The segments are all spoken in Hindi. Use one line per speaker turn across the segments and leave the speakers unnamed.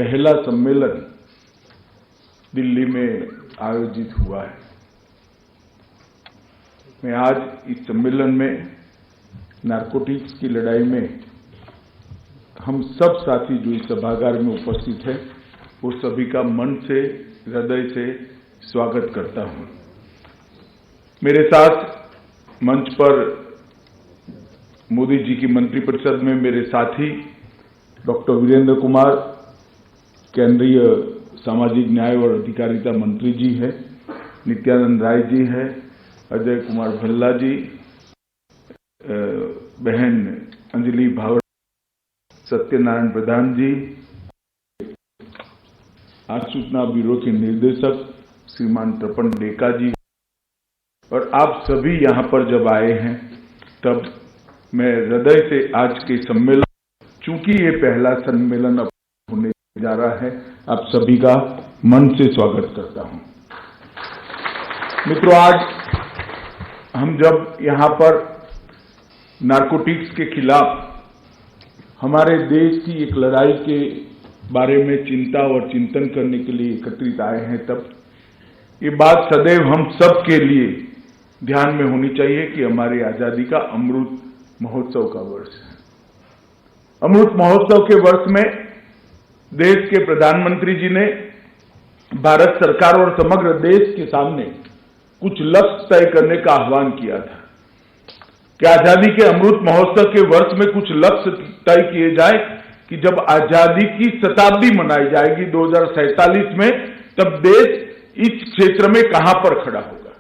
पहला सम्मेलन दिल्ली में आयोजित हुआ है। मैं आज इस सम्मेलन में नारकोटिक्स की लड़ाई में हम सब साथी जो इस सभागार में उपस्थित हैं, वो सभी का मन से, हृदय से स्वागत करता हूं। मेरे साथ मंच पर मोदी जी की मंत्रिपरिषद में मेरे साथी डॉक्टर वीरेंद्र कुमार, केंद्रीय सामाजिक न्याय और अधिकारिता मंत्री जी हैं, नित्यानंद राय जी हैं, अजय कुमार भल्ला जी, बहन अंजलि भावर, सत्यनारायण प्रधान जी, सूचना ब्यूरो के निर्देशक श्रीमान तपन डेका जी, और आप सभी यहां पर जब आए हैं तब मैं हृदय से आज के सम्मेलन, चूंकि ये पहला सम्मेलन अब होने जा रहा है, आप सभी का मन से स्वागत करता हूं। मित्रों, आज हम जब यहां पर नारकोटिक्स के खिलाफ हमारे देश की एक लड़ाई के बारे में चिंता और चिंतन करने के लिए एकत्रित आए हैं, तब ये बात सदैव हम सब के लिए ध्यान में होनी चाहिए कि हमारी आजादी का अमृत महोत्सव का वर्ष है। अमृत महोत्सव के वर्ष में देश के प्रधानमंत्री जी ने भारत सरकार और समग्र देश के सामने कुछ लक्ष्य तय करने का आह्वान किया था कि आजादी के अमृत महोत्सव के वर्ष में कुछ लक्ष्य तय किए जाए कि जब आजादी की शताब्दी मनाई जाएगी 2047 में, तब देश इस क्षेत्र में कहां पर खड़ा होगा।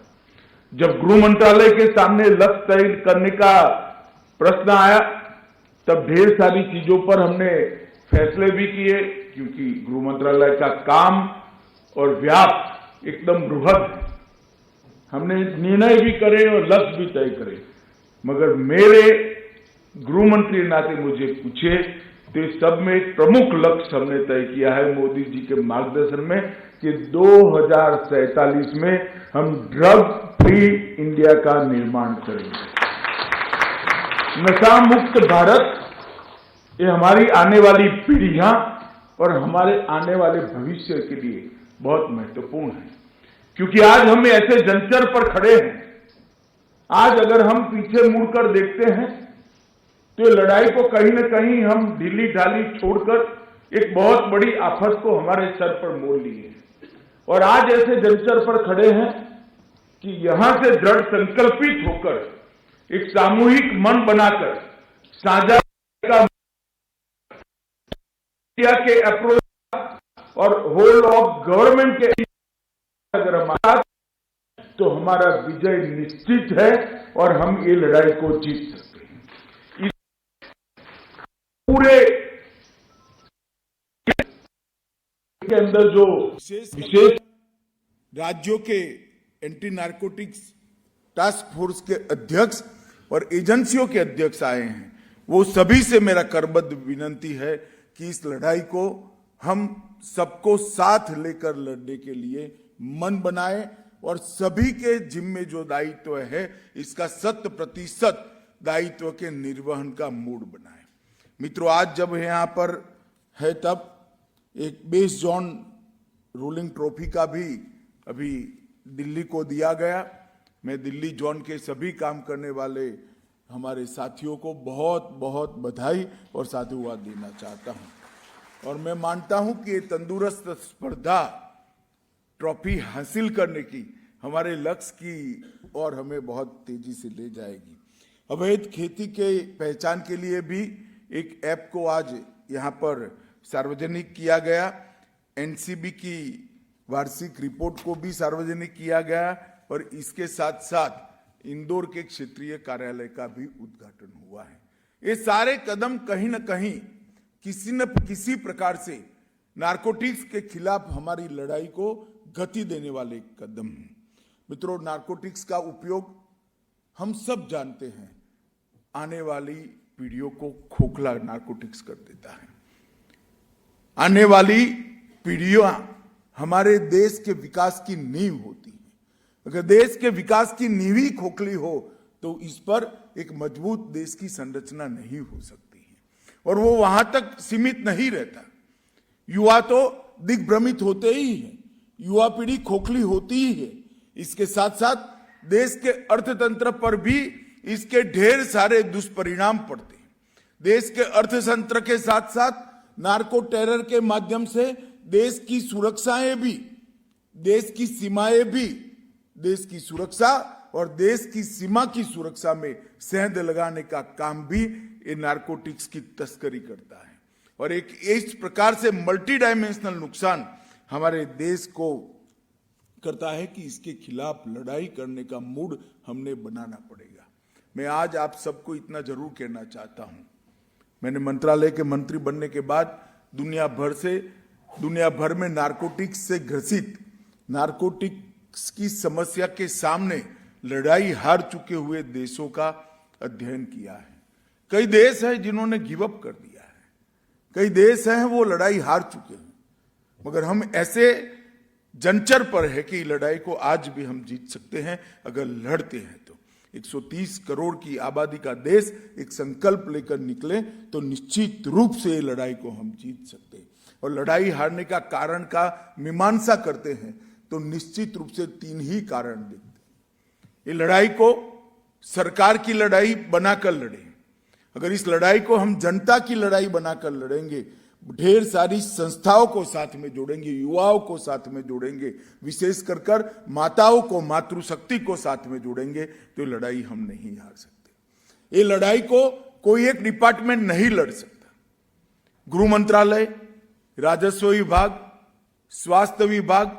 जब गृह मंत्रालय के सामने लक्ष्य तय करने का प्रश्न आया, तब ढेर सारी चीजों पर हमने फैसले भी किए, क्योंकि गृह मंत्रालय का काम और व्याप एकदम बृहद है। हमने निर्णय भी करे और लक्ष्य भी तय करे, मगर मेरे गृह मंत्री नाते मुझे पूछे तो सब में एक प्रमुख लक्ष्य हमने तय किया है मोदी जी के मार्गदर्शन में कि 2047 में हम ड्रग फ्री इंडिया का निर्माण करेंगे। नशा मुक्त भारत, ये हमारी आने वाली पीढ़ियां और हमारे आने वाले भविष्य के लिए बहुत महत्वपूर्ण है, क्योंकि आज हम ऐसे जंतर पर खड़े हैं। आज अगर हम पीछे मुड़कर देखते हैं तो लड़ाई को कहीं न कहीं हम ढीली ढाली छोड़कर एक बहुत बड़ी आफत को हमारे सर पर मोल लिए हैं, और आज ऐसे जंतर पर खड़े हैं कि यहां से दृढ़ संकल्पित होकर एक सामूहिक मन बनाकर साझा का के अप्रोच और होल ऑफ गवर्नमेंट के अगर हमारा, तो हमारा विजय निश्चित है और हम ये लड़ाई को जीत सकते हैं। इस पूरे के अंदर जो विशेष
राज्यों के एंटी नारकोटिक्स टास्क फोर्स के अध्यक्ष और एजेंसियों के अध्यक्ष आए हैं, वो सभी से मेरा करबद्ध विनती है कि इस लड़ाई को हम सबको साथ लेकर लड़ने के लिए मन बनाए और सभी के जिम्मे जो दायित्व है, इसका 100% दायित्व के निर्वहन का मूड बनाए। मित्रों, आज जब यहाँ पर है, तब एक बेस जोन रूलिंग ट्रॉफी का भी अभी दिल्ली को दिया गया। मैं दिल्ली जोन के सभी काम करने वाले हमारे साथियों को बहुत बहुत बधाई और साधुवाद देना चाहता हूं, और मैं मानता हूं कि ये तंदुरुस्त स्पर्धा ट्रॉफी हासिल करने की हमारे लक्ष्य की और हमें बहुत तेजी से ले जाएगी। अवैध खेती के पहचान के लिए भी एक ऐप को आज यहाँ पर सार्वजनिक किया गया। एनसीबी की वार्षिक रिपोर्ट को भी सार्वजनिक किया गया, और इसके साथ साथ इंदौर के क्षेत्रीय कार्यालय का भी उद्घाटन हुआ है। ये सारे कदम कहीं न कहीं किसी न किसी प्रकार से नारकोटिक्स के खिलाफ हमारी लड़ाई को गति देने वाले कदम हैं। मित्रों, नारकोटिक्स का उपयोग हम सब जानते हैं, आने वाली पीढ़ियों को खोखला नारकोटिक्स कर देता है। आने वाली पीढ़ियां हमारे देश के विकास की नींव होती है। अगर देश के विकास की नींव ही खोखली हो तो इस पर एक मजबूत देश की संरचना नहीं हो सकती है, और वो वहां तक सीमित नहीं रहता। युवा तो दिग्भ्रमित होते ही है, युवा पीढ़ी खोखली होती ही है। इसके साथ साथ देश के अर्थतंत्र पर भी इसके ढेर सारे दुष्परिणाम पड़ते हैं। देश के अर्थतंत्र के साथ साथ नार्को टेरर के माध्यम से देश की सुरक्षाएं भी, देश की सीमाएं भी, देश की सुरक्षा और देश की सीमा की सुरक्षा में सेंध लगाने का काम भी ये नार्कोटिक्स की तस्करी करता है। और एक इस प्रकार से मल्टी डायमेंशनल नुकसान हमारे देश को करता है कि इसके खिलाफ लड़ाई करने का मूड हमने बनाना पड़ेगा। मैं आज आप सबको इतना जरूर कहना चाहता हूं, मैंने मंत्रालय के मंत्री बनने के बाद दुनिया भर में नार्कोटिक्स से ग्रसित, नार्कोटिक्स की समस्या के सामने लड़ाई हार चुके हुए देशों का अध्ययन किया है। कई देश हैं जिन्होंने गिव अप कर दिया है, कई देश हैं वो लड़ाई हार चुके हैं, मगर हम ऐसे जंचर पर है कि लड़ाई को आज भी हम जीत सकते हैं अगर लड़ते हैं तो। 130 करोड़ की आबादी का देश एक संकल्प लेकर निकले तो निश्चित रूप से ये लड़ाई को हम जीत सकते हैं। और लड़ाई हारने का कारण का मीमांसा करते हैं तो निश्चित रूप से 3 ही कारण दिखते हैं। ये लड़ाई को सरकार की लड़ाई बनाकर लड़े, अगर इस लड़ाई को हम जनता की लड़ाई बनाकर लड़ेंगे, ढेर सारी संस्थाओं को साथ में जोड़ेंगे, युवाओं को साथ में जोड़ेंगे, विशेष कर माताओं को, मातृशक्ति को साथ में जोड़ेंगे, तो ये लड़ाई हम नहीं हार सकते। ये लड़ाई को कोई एक डिपार्टमेंट नहीं लड़ सकता। गृह मंत्रालय, राजस्व विभाग, स्वास्थ्य विभाग,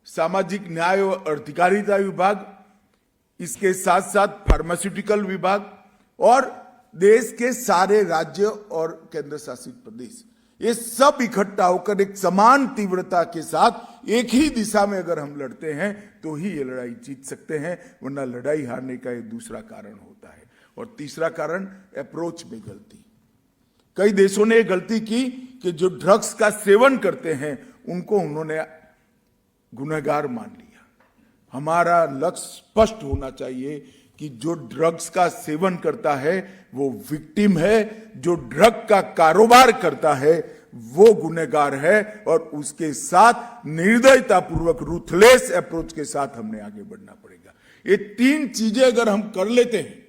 सामाजिक न्याय और अधिकारिता विभाग, इसके साथ साथ फार्मास्यूटिकल विभाग और देश के सारे राज्य और केंद्र शासित प्रदेश, ये सब इकट्ठा होकर एक समान तीव्रता के साथ एक ही दिशा में अगर हम लड़ते हैं तो ही ये लड़ाई जीत सकते हैं, वरना लड़ाई हारने का ये दूसरा कारण होता है। और तीसरा कारण अप्रोच में गलती। कई देशों ने ये गलती की कि जो ड्रग्स का सेवन करते हैं उनको उन्होंने गुनहगार मान लिया। हमारा लक्ष्य स्पष्ट होना चाहिए कि जो ड्रग्स का सेवन करता है वो विक्टिम है, जो ड्रग का कारोबार करता है वो गुनहगार है, और उसके साथ निर्दयतापूर्वक रूथलेस अप्रोच के साथ हमने आगे बढ़ना पड़ेगा। ये 3 चीजें अगर हम कर लेते हैं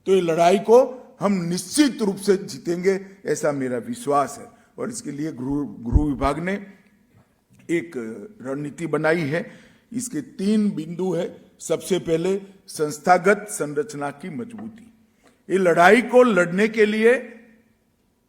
तो ये लड़ाई को हम निश्चित रूप से जीतेंगे, ऐसा मेरा विश्वास है। और इसके लिए गृह विभाग ने एक रणनीति बनाई है। इसके 3 बिंदु है। सबसे पहले संस्थागत संरचना की मजबूती। ये लड़ाई को लड़ने के लिए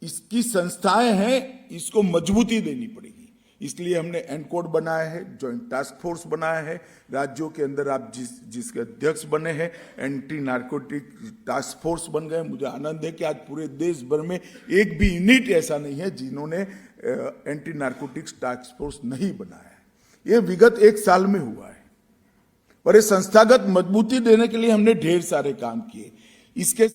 इसकी संस्थाएं हैं, इसको मजबूती देनी पड़ेगी। इसलिए हमने एनकोड बनाया है, जॉइंट टास्क फोर्स बनाया है। राज्यों के अंदर आप जिसके अध्यक्ष बने हैं, एंटी नार्कोटिक टास्क फोर्स बन गए। मुझे आनंद है कि आज पूरे देश भर में एक भी यूनिट ऐसा नहीं है जिन्होंने एंटी नार्कोटिक्स टास्क फोर्स नहीं बनाया है। ये विगत 1 साल में हुआ है। और ये संस्थागत मजबूती देने के लिए हमने ढेर सारे काम किए। इसके